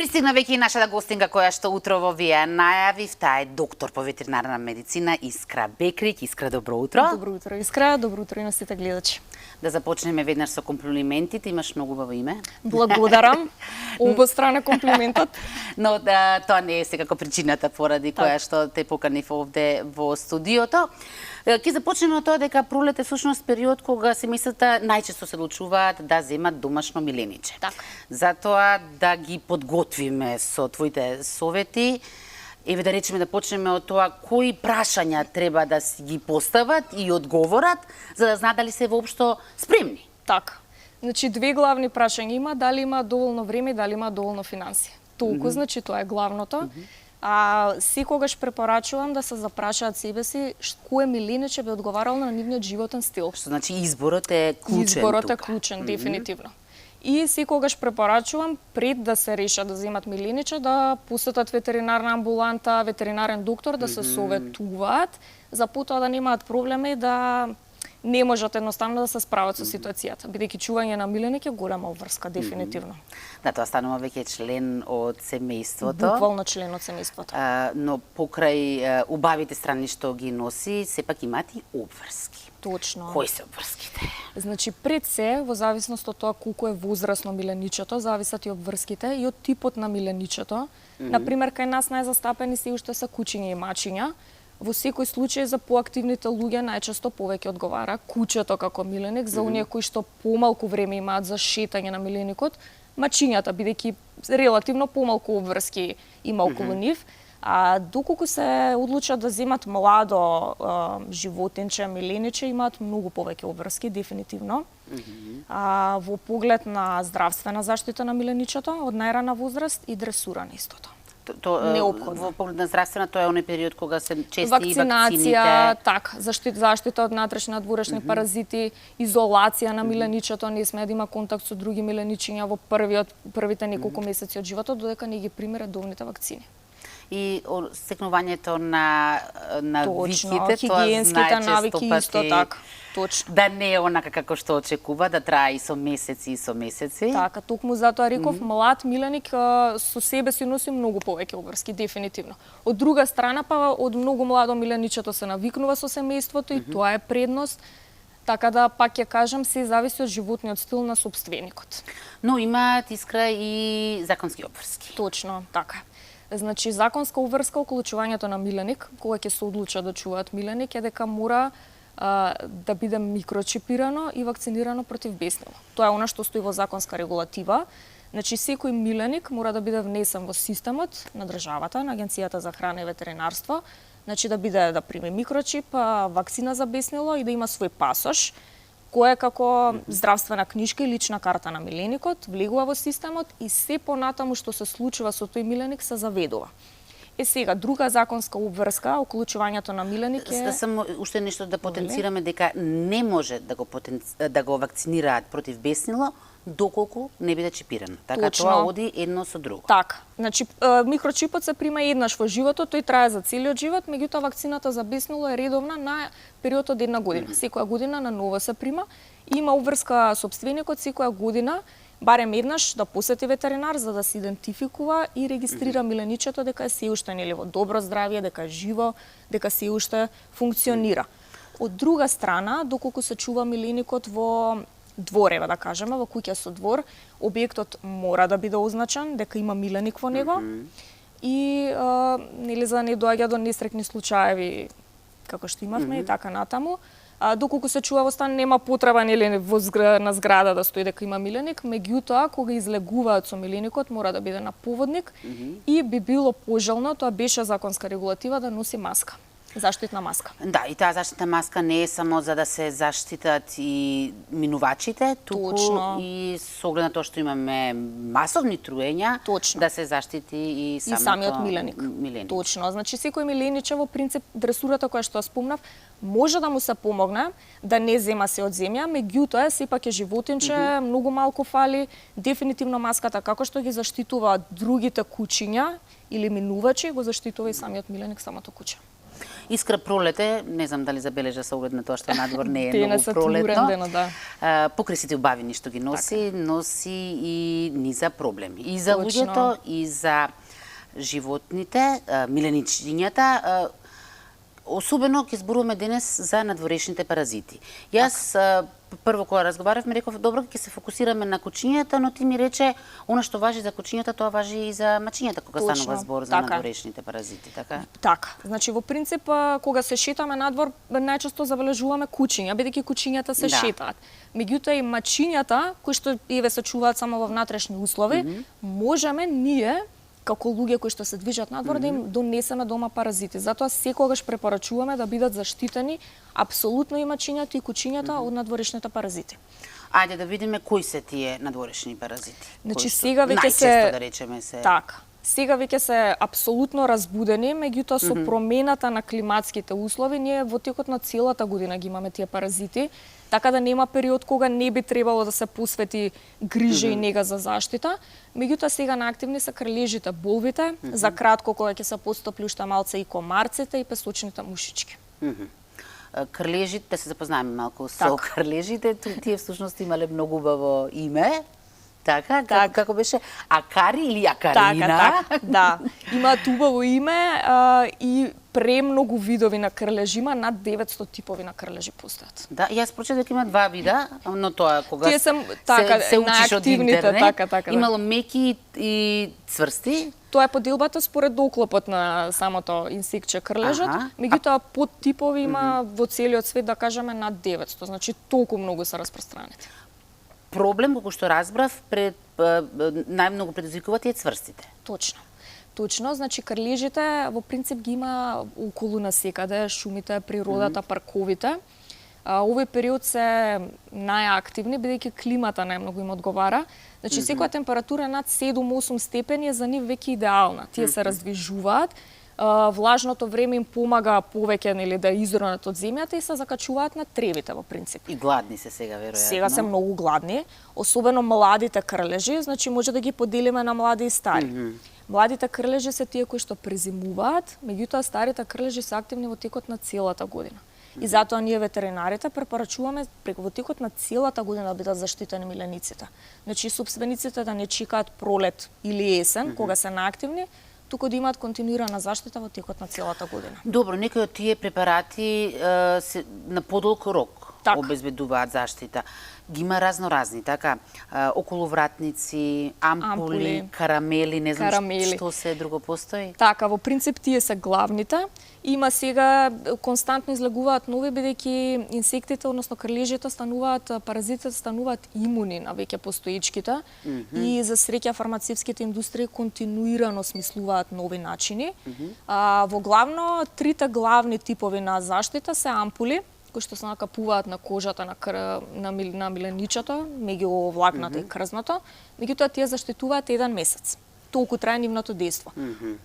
Пристигна веќе и нашата гостинка која што утрово вие најавив, таа е доктор по ветеринарна медицина Искра Бекрич. Искра, добро утро. Добро утро, Искра. Добро утро и на сите гледачи. Да започнеме веднаш со комплиментите. Имаш многу убаво име. Благодарам. Обострана комплиментот. Но тоа не е секако причината поради која што те поканив овде во студиото. Ќе започнеме од тоа дека пролет е всушност период кога семејствата најчесто се одлучуваат да земат домашно милениче. Така. Затоа да ги подготвиме со твоите совети, еве да речеме да почнеме од тоа кои прашања треба да си ги постават и одговорат за да знаат дали се воопшто спремни. Така. Значи две главни прашања има, дали има доволно време, дали има доволно финансии. Толку, значи тоа е главното. А секогаш препорачувам да се запрашаат себе си кое милениче би одговарало на нивниот животен стил. Што значи изборот е клучен. Изборот е клучен, дефинитивно. И секогаш препорачувам пред да се решат да земат милениче да посетат ветеринарна амбуланта, ветеринарен доктор, да се советуваат за потоа да немаат проблеми, да не можат едноставно да се справат со ситуацијата, бидејќи чување на миленик е голема обврска, дефинитивно. Да, тоа станува веќе член од семејството. Буквално член од семејството. Но покрај убавите страни што ги носи, сепак имаат и обврски. Точно. Кои се обврските? Значи, пред се, во зависност од тоа колку е возрасно миленичето, зависат и обврските и од типот на миленичето. Например, кај нас најзастапени се уште се кучиња и мачиња. Во секој случај за поактивните луѓе најчесто повеќе одговара кучето како миленик, за оние кои што помалку време имаат за шетање на миленикот, мачињата бидејќи релативно помалку обврски има околу нив. А доколку се одлучат да земат младо животинче, милениче, имаат многу повеќе обврски, дефинитивно. Во поглед на здравствена заштита на миленичето од најрана возраст и дресура на истото. Неопходно. Во поглед на здравствена, тоа е оној период кога се чести вакцинација, вакцините. така, заштита од натрешни и надворешни паразити, изолација на миленичето, не сме да има контакт со други миленичиња во првите неколку месеци од животот, додека не ги прими редовните вакцини. И стекнувањето на навиките, тоа хигиенските навики исто така. Точно. Да не е онака како што очекува, да трае и со месеци и со месеци. Така, токму затоа реков, млад миленик со себе си носи многу повеќе обврски, дефинитивно. Од друга страна, па од многу младо миленичето се навикнува со семејството и тоа е предност. Така да, пак ќе кажам, се зависи од животниот стил на собственикот. Но имаат, Искра, и законски обврски. Точно, така. Значи, законска обврска околу чувањето на миленик, кога ќе се одлучат да чуваат миленик, е дека мора да биде микрочипирано и вакцинирано против беснило. Тоа е она што стои во законска регулатива. Значи, секој миленик мора да биде внесен во системот на државата, на Агенцијата за храна и ветеринарство. Значи, да прими микрочип, вакцина за беснило и да има свој пасош, кој е како здравствена книжка и лична карта на миленикот, влегува во системот и се понатаму што се случува со тој миленик се заведува. Сега, друга законска обврска околу чувањето на миленик е... Само уште нешто да потенцираме дека не може да го вакцинираат против беснило доколку не биде чипирано. Така тоа оди едно со друго. Така. Значи, микрочипот се прима еднаш во животот, тој трае за целиот живот, меѓутоа вакцината за беснило е редовна на период од една година. Секоја година на ново се прима и има обврска собственикот секоја година барем еднаш да посети ветеринар за да се идентификува и регистрира миленичето дека е се уште нели во добро здравје, дека е живо, дека се уште функционира. Од друга страна, доколку се чува миленикот во дворева, да кажеме, во куќа со двор, објектот мора да биде означен дека има миленик во него и нели за да не доаѓа до несреќни случаеви како што имавме и така натаму. Доколку се чува во стан, нема потреба нели на зграда да стои дека има миленик, меѓутоа кога излегуваат со миленикот мора да биде на поводник и би било пожелно, тоа беше законска регулатива, да носи маска. Заштитна маска. Да, и таа заштитна маска не е само за да се заштитат и минувачите, туку и со оглед на тоа што имаме масовни труења, да се заштити и самиот миленик. Точно. Значи, секој милениче во принцип дресурата која што спомнав, може да му се помогне да не зема се од земја, меѓутоа сепак е животинче, многу малку фали, дефинитивно маската како што ги заштитува другите кучиња или минувачи, го заштитува и самиот миленик, самото куче. Искра пролете, не знам дали забележа со оглед на тоа што надвор не е Денес многу е тмурен пролетно. дено, да. Покрај сите убавини што ги носи, носи и низа проблеми. И за Точно. луѓето, и за животните, миленичињата, особено ќе зборуваме денес за надворешните паразити. Јас прво кога разговаравме реков добро ќе се фокусираме на кучињата, но ти ми рече она што важи за кучињата тоа важи и за мачињата кога Точно, станува збор за така. надворешните паразити, така? Така. Значи во принцип кога се шетаме надвор најчесто забележуваме кучиња, бидејќи кучињата се Да. шетаат. Меѓутоа и мачињата кои што еве се чуваат само во внатрешни услови, можеме ние како луѓе кои што се движат надвор да им донесеме дома паразити. Затоа секогаш препорачуваме да бидат заштитени апсолутно и мачињата и кучињата од надворешните паразити. Ајде да видиме кои се тие надворешни паразити. Значи кои што сега веќе се најчесто да речеме се Така. Сега веќе се апсолутно разбудени, меѓутоа со промената на климатските услови ние во текот на целата година ги имаме тие паразити, така да нема период кога не би требало да се посвети грижа и нега за заштита. Меѓутоа сега наактивни се крлежите, болвите, за кратко кога ќе се постапли уште малце и комарците и песочните мушички. Крлежите, да се запознаеме малку со Така. крлежите, тие всушност имале многу убаво име. Така, Така. како беше? Акари или Акарина? Така, да. Имаат убаво име и премногу видови на крлежи, има над 900 типови на крлежи постојат. Да, јас прочитав дека има два вида, но тоа кога Тие се така, се учиш од најактивните, интернет, така, да. имало меки и цврсти. Тоа е поделбата според доклопот на самото инсектче крлежот, Аха. меѓутоа подтипови има во целиот свет, да кажеме, над 900, значи толку многу се распространети. Проблем, колку што разбрав, најмногу предизвикува тие цврстите. Точно. Точно, значи крлежите во принцип ги има околу насекаде, шумите, природата, парковите. Овој период се најактивни, бидејќи климата најмногу им одговара. Значи, секоја температура над 7-8 степени е за нив веќе идеална. Тие се раздвижуваат, влажното време им помага повеќе нели да изронат од земјата и се закачуваат на тревите во принцип. И гладни се сега, веројатно. Сега се многу гладни, особено младите крлежи, значи може да ги поделиме на млади и стари. Младите крлежи се тие кои што презимуваат, меѓутоа старите крлежи се активни во текот на целата година. И затоа ние ветеринарите препорачуваме во текот на целата година да бидат заштитени милениците. Значи сопствениците да не чекаат пролет или есен, кога се наактивни, туку да имаат континуирана заштита во текот на целата година. Добро, некои од тие препарати на подолг рок Така. обезбедуваат заштита. Ги има разноразни, така, околовратници, ампули, Ампули, карамели, не знам карамели. што се друго постои. Така, во принцип тие се главните. Има сега константно излегуваат нови, бидејќи инсектите, односно крлежите стануваат, паразитите стануваат имуни на веќе постоечките и за среќа фармацевските индустрии континуирано смислуваат нови начини. Во главно трите главни типови на заштита се ампули, кои што се накапуваат на кожата на миленичето, меѓу влакната и крзното, меѓутоа тие заштитуваат 1 месец. Толку трае нивното дејство.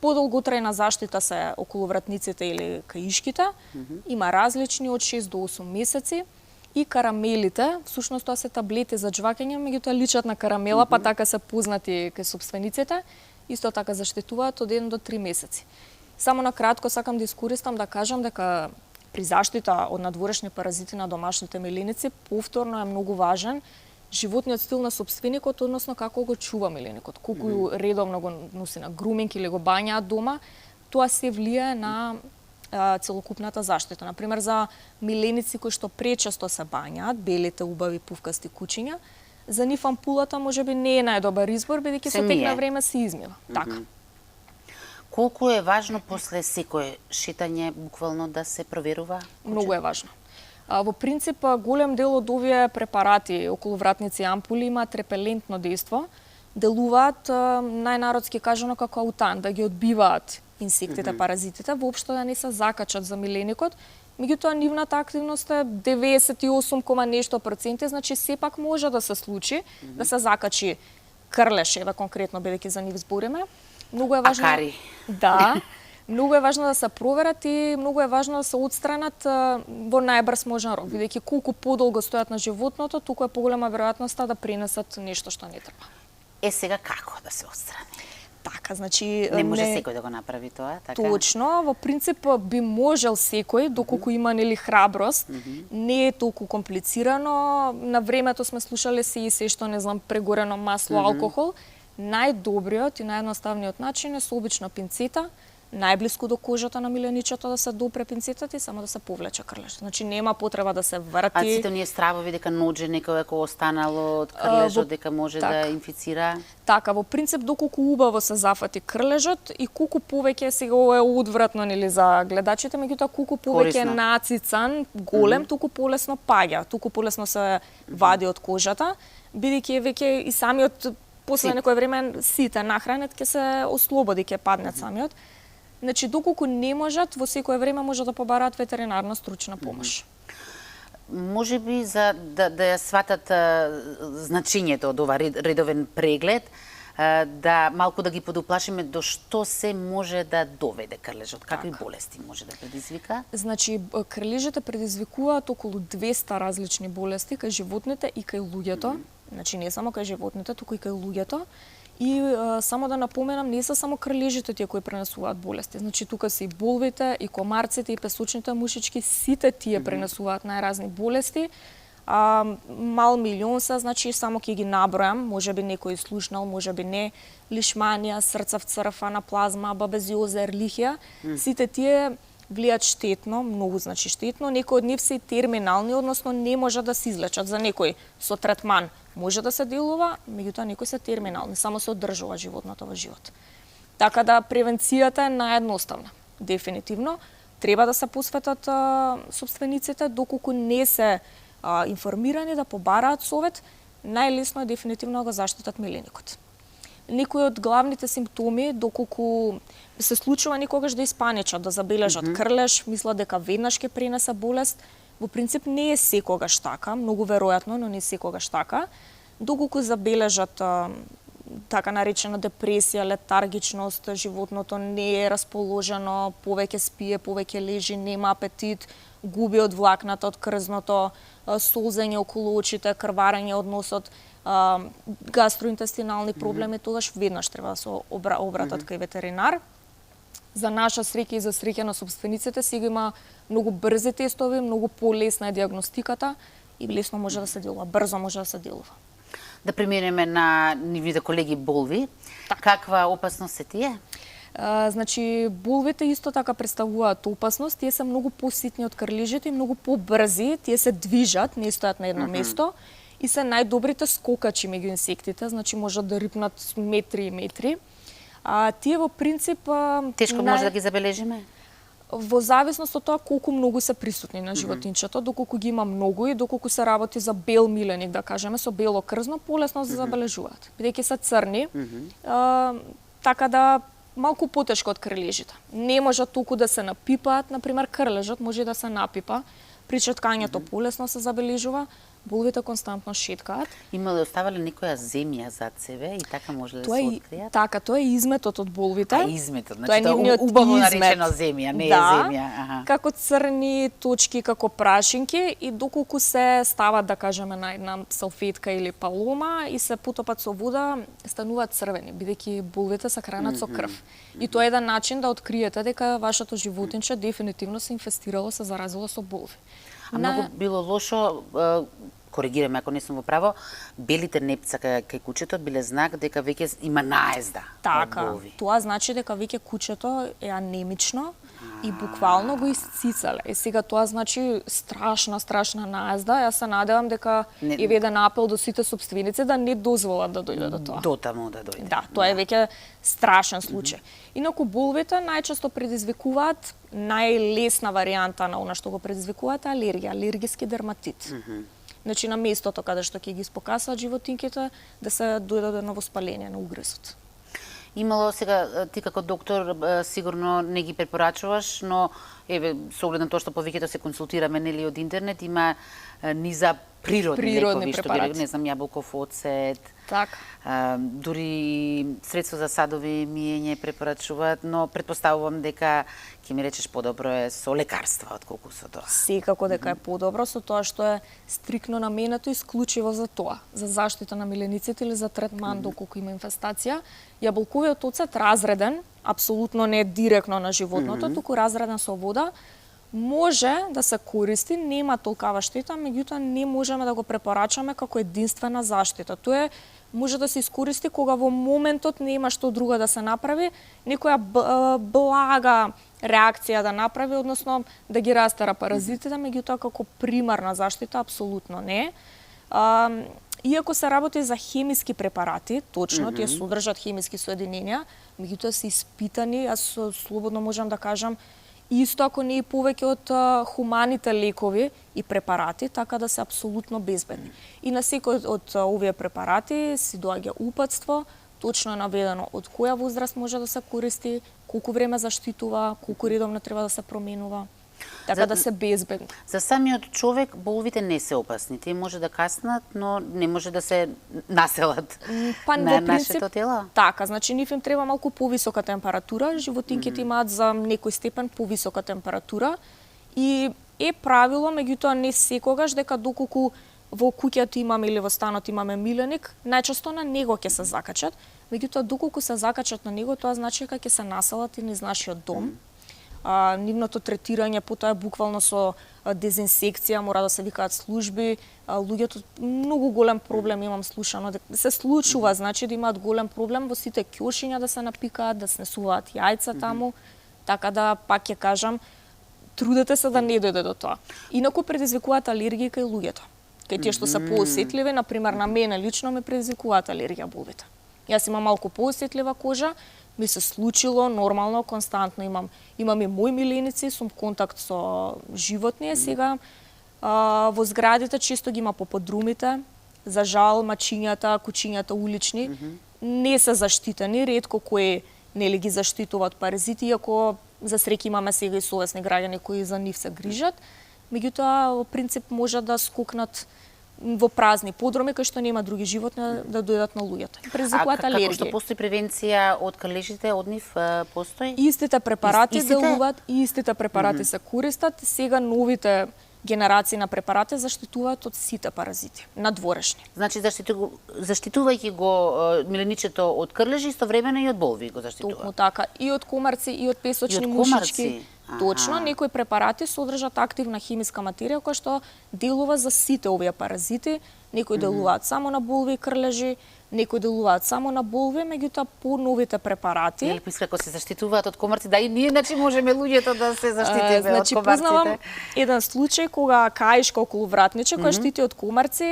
Подолготрајна заштита се околовратниците или каишките, има различни од 6 до 8 месеци, и карамелите, всушност тоа се таблети за џвакење, меѓутоа личат на карамела, па така се познати кај сопствениците, исто така заштитуваат од 1 до 3 месеци. Само на кратко сакам да искористам да кажам дека при заштита од надворешни паразити на домашните миленици, повторно е многу важен животниот стил на сопственикот, односно како го чува миленикот, колку редовно го носи на груминг или го бањаат дома, тоа се влијае на целокупната заштита. Например, за миленици кои што пречесто се бањаат, белите, убави, пувкасти кучиња, за нив ампулата можеби не е најдобар избор, бидејќи со тек на време се измива. Така. Колку е важно после секое шетање буквално да се проверува? Многу е важно. Во принцип, голем дел од овие препарати, околовратници и ампули, имаат репелентно дејство, делуваат најнародски кажано како аутан, да ги одбиваат инсектите, паразитите, воопшто да не се закачат за миленикот, меѓутоа нивната активност е 98, нешто проценти, значи сепак може да се случи да се закачи крлеш, еве конкретно бидејќи за нив збориме. Многу е важно. Акари. Да. Многу е важно да се проверат и многу е важно да се отстранат во најбрз можен рок, бидејќи колку подолго стојат на животното, толку е поголема веројатноста да пренесат нешто што не треба. Сега како да се отстрани? Така. Така, значи Не може секој да го направи тоа, така? Точно, во принцип би можел секој, доколку има нели храброст. Не е толку комплицирано. На времето сме слушале се што не знам прегорено масло, алкохол. Најдобриот и наједноставниот начин е со обична пинцета, најблиску до кожата на миленичето да се допре пинцетата и само да се повлече крлежот. Значи нема потреба да се врти. А сите оние стравови дека ноџе некој ако останало од крлежот дека може да инфицира? Така, во принцип доколку убаво се зафати крлежот и колку повеќе сега ова е одвратно нели за гледачите, меѓутоа колку повеќе е нацицан, голем, толку полесно паѓа, толку полесно се вади од кожата, бидејќи веќе и самиот после некој време сите нахранет ќе се ослободи, ќе падне самиот. Значи, доколку не можат, во секое време може да побараат ветеринарна стручна помош. Може би за да ја сватат значењето од ова редовен преглед, да малку да ги подуплашиме до што се може да доведе крлежот, какви болести може да предизвика? Значи, крлежите предизвикуваат околу 200 различни болести кај животните и кај луѓето. Значи, не само кај животните, туку и кај луѓето. И само да напоменам, не се само крлежите тие кои пренесуваат болести. Значи тука се и болвите, и комарците, и песочните мушички, сите тие пренесуваат најразни болести. Мал милион се, значи само ќе ги набројам, можеби некој слушнал, можеби не, лишманија, срцев-црв, анаплазма, бабезиоза, ерлихија, сите тие влијат штетно, многу значи штетно, некои од нив се и терминални, односно не може да се излечат. За некој со третман може да се делува, меѓутоа некои се терминални, само се одржува животното во живот. Така да превенцијата е наједноставна. Дефинитивно треба да се посветат собствениците доколку не се информирани да побараат совет, најлесно е дефинитивно да го заштитат миленикот. Некои од главните симптоми, доколку се случува некогаш да испаничат, да забележат крлеж, мислат дека веднаш ќе пренесе болест, во принцип не е секогаш така, многу веројатно, но не секогаш така. Доколку забележат така наречена депресија, летаргичност, животното не е расположено, повеќе спие, повеќе лежи, нема апетит, губи од влакната, од крзното, солзење околу очите, крварење од носот, гастроинтестинални проблеми, тогаш веднаш треба да се обратат кај ветеринар. За наша среќа и за среќа на собствениците сега има многу брзи тестови, многу полесна е диагностиката и лесно може да се делува, брзо може да се делува. Да преминеме на нивните колеги болви. Каква опасност се тие? Значи, болвите исто така представуваат опасност, тие се многу поситни од крлежите и многу побрзи, тие се движат, не стојат на едно место и се најдобрите скокачи меѓу инсектите, значи можат да рипнат метри и метри. Тие во принцип тешко може да ги забележиме? Во зависност од тоа колку многу се присутни на животинчето, доколку ги има многу и доколку се работи за бел миленик, да кажеме, со бело крзно, полесно се забележуваат. Бидејќи се црни, така да малку потешко од крлежите. Не може толку да се напипаат, например, крлежот може да се напипа, при четкањето полесно се забележува, болвите константно шеткаат. Има ли оставале некоја земја зад себе и така може да се откријат? Така, тоа е изметот од болвите. Изметот, значи тоа е убаво наречено земја, не е земја. Како црни точки, како прашинки и доколку се стават, да кажеме, на една салфетка или палома и се потопат со вода, стануваат црвени, бидејќи болвите се хранат со крв. И тоа е еден начин да откриете дека вашето животинче дефинитивно се инфестирало, се заразило со болви. Многу било лошо, коригираме ако не сум во право, белите непца кај кучето биле знак дека веќе има наезда од болви. Тоа значи дека веќе кучето е анемично и буквално го исцицале. И сега тоа значи страшна наезда. Јас се надевам дека е еден апел до сите собственици да не дозволат да дојде до тоа. Дотаму да дојде. Да, тоа е веќе страшен случај. Инаку болвите најчесто предизвикуваат најлесна варијанта на она што го предизвикуваат алергија, алергиски дерматит. Значи на местото каде што ќе ги спокасаат животинките да се дојде до новоспаление на угризот. Имало сега, ти како доктор сигурно не ги препорачуваш, но еве со оглед на тоа што повеќето се консултираме нели од интернет, има низа природни лекови, што препарати. ги не знам, јаболков оцет, Така. дури средство за садови миење препорачуваат, но претпоставувам дека ќе ми речеш подобро е со лекарства отколку со тоа. Секако дека е подобро со тоа што е стрикно наменето исклучиво за тоа, за заштита на милениците или за третман доколку има инфестација. Јаболковиот оцет разреден, апсолутно не директно на животното, туку разреден со вода, може да се користи, нема толкава штета, меѓутоа не можеме да го препорачаме како единствена заштита. Тоа може да се искористи кога во моментот нема што друго да се направи, некоја блага реакција да направи, односно да ги растера паразитите, меѓутоа како примарна заштита апсолутно не. Иако се работи за хемиски препарати, точно, тие содржат хемиски соединенија, меѓутоа се испитани, јас слободно можам да кажам, исто ако не и повеќе од хуманите лекови и препарати, така да се апсолутно безбедни. И на секој од овие препарати си доаѓа упатство, точно е наведено од која возраст може да се користи, колку време заштитува, колку редовно треба да се променува, така да се безбедни. За самиот човек боловите не се опасни. Тие може да каснат, но не може да се населат на нашето тело. Така, значи нив им треба малку повисока температура, животинките имаат за некој степен повисока температура и е правило, меѓутоа не секогаш, дека доколку во куќата имаме или во станот имаме миленик, најчесто на него ќе се закачат, меѓутоа доколку се закачат на него, тоа значи дека ќе се населат и низ нашиот дом. Нивното третирање потоа е буквално со дезинсекција, мора да се викаат служби. Луѓето многу голем проблем имам слушано, се случува, значи да имаат голем проблем во сите ќошиња да се напикаат, да снесуваат јајца таму, така да пак ќе кажам, трудете се да не дојде до тоа. Инаку предизвикуваат алергија кај луѓето. Кај тие што се поосетливи, например на мене лично ме предизвикуваат алергија боловите. Јас имам малку поосетлива кожа, ми се случило нормално, константно имам и мои миленици, сум контакт со животни, сега во зградите често ги има по подрумите, за жал мачињата, кучињата улични не се заштитени, ретко кои нели ги заштитуваат паразити, иако за среќа имаме сега и совесни граѓани кои за нив се грижат, меѓутоа во принцип може да скокнат во празни подруми кај што нема други животни да дојдат на луѓето. Предизвикуваат алергија. Како што постои превенција од крлежите, од нив постои? Истите препарати делуваат, истите препарати се користат, сега новите генерации на препарати заштитуваат од сите паразити, надворешни. Значи заштитувајќи го миленичето од крлежи, истовремено и од болви го заштитува. Токму така, и од комарци, и од песочни мушички. Точно, некои препарати содржат активна хемиска материја која што делува за сите овие паразити, некои делуваат само на болви и крлежи, некои делуваат само на болви, меѓутоа по новите препарати. Или како се заштитуваат од комарци, да и ние значи можеме луѓето да се заштитиме значи, од комарците. Познавам еден случај кога каишка околу вратниче која штити од комарци,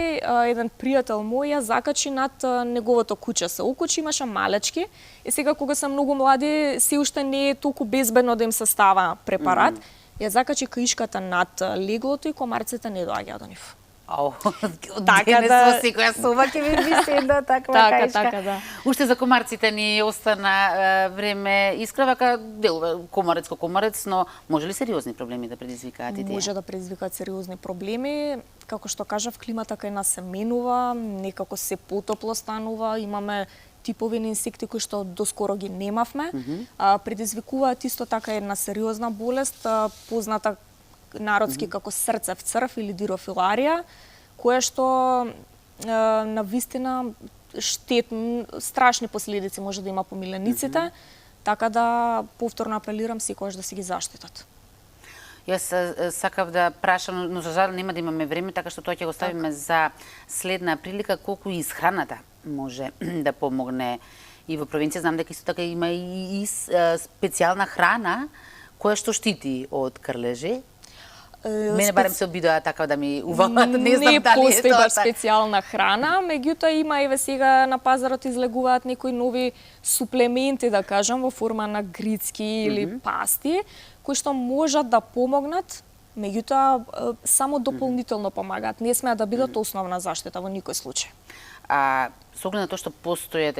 еден пријател мој ја закачи над неговото куќе се окучи, имаше малечки и сега кога се многу млади се уште не е толку безбедно да им се става препарат, ја закачи каишката над леглото и комарците не доаѓаа до нив. Така да секоја соба ќе ви виси една таква каишка. Така, да. Уште за комарците ни остана време. Искра делува комарец ко комарец, но може ли сериозни проблеми да предизвикаат и тие? Може да предизвикаат сериозни проблеми. Како што кажав, климата кај нас се менува, некако се потопло станува, имаме типови на инсекти кои што доскоро ги немавме. Предизвикуваат исто така една сериозна болест, позната народски како срцев црв или дирофиларија, која што на вистина страшни последици може да има по милениците, така да повторно апелирам секогаш да си ги заштитат. Јас сакав да прашам, но за жал нема да имаме време, така што тоа ќе го ставиме за следна прилика, колку исхраната може да помогне и во превенција. Знам дека исто така има и специјална храна која што штити од крлежи. Мене барем се обидоа така да ми увалат, не знам дали е тоа. Не постои баш специјална храна, меѓутоа има еве сега на пазарот излегуваат некои нови суплементи, да кажам, во форма на грицки или пасти, кои што можат да помогнат, меѓутоа само дополнително помагаат. Не смеат да бидат основна заштита во никој случај. Со оглед на тоа што постојат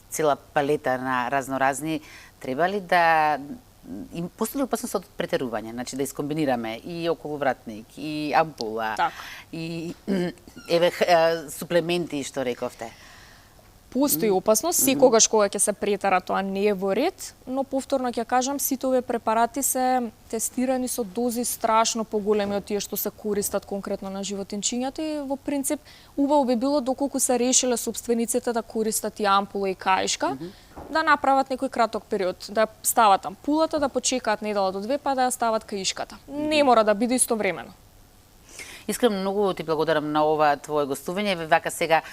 цела палета на разноразни, треба ли да и постои опасност од претерување, значи да искомбинираме и околовратник, и ампула, Така. и еве суплементи што рековте. Постои опасност, секогаш кога ќе се претера тоа не е во ред, но повторно ќе кажам, сите овие препарати се тестирани со дози страшно поголеми од тие што се користат конкретно на животинчињата и во принцип убаво би било доколку се решиле собствениците да користат и ампула и каишка, да направат некој краток период, да стават ампулата, да почекаат недела до две, па да ја стават каишката. Не мора да биде истовремено. Искрено многу ти благодарам на ова твое гостување, вака сега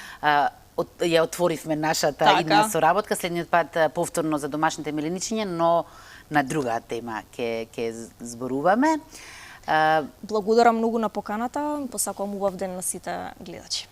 ја отворивме нашата идна соработка, следниот пат повторно за домашните миленичиња, но на друга тема ќе зборуваме. Благодарам многу на поканата, посакувам убав ден на сите гледачи.